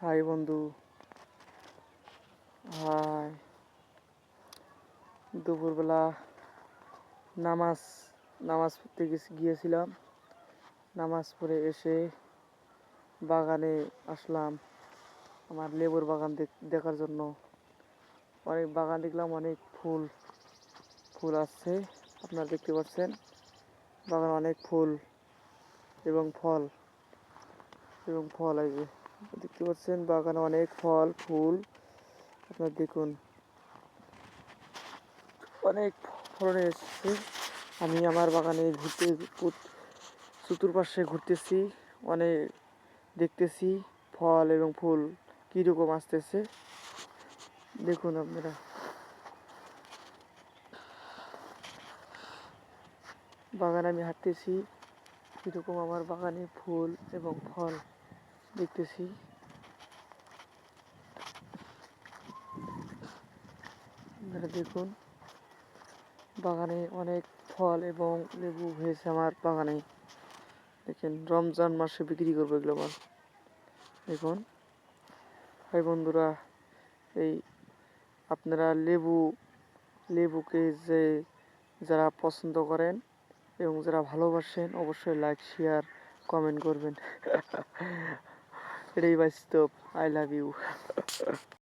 High বন্ধু, high. দুপুরবেলা নামাজ নামাজ পড়তে গিয়েছিলাম। নামাজ পড়ে এসে বাগানে আসলাম আমার লেবুর বাগান দেখার জন্য। অনেক বাগান দেখলাম, অনেক ফুল ফুল আসছে। আপনারা দেখতে পাচ্ছেন বাগানে অনেক ফুল এবং ফল এই যে দেখতে পাচ্ছেন বাগানে অনেক ফল ফুল। আপনারা দেখুন অনেক ফলনে এসছে। আমি আমার বাগানে চতুর্পাশে ঘুরতেছি, অনেক দেখতেছি ফল এবং ফুল কীরকম আসতেছে। দেখুন আপনারা, বাগানে আমি হাঁটতেছি, কীরকম আমার বাগানে ফুল এবং ফল দেখতেছি। আপনারা দেখুন বাগানে অনেক ফল এবং লেবু হয়েছে আমার বাগানে। দেখেন রমজান মাসে বিক্রি করবো এগুলো আমার। দেখুন ভাই বন্ধুরা, এই আপনারা লেবুকে যারা পছন্দ করেন এবং যারা ভালোবাসেন অবশ্যই লাইক শেয়ার কমেন্ট করবেন। এটাই বাস্তব। I love you.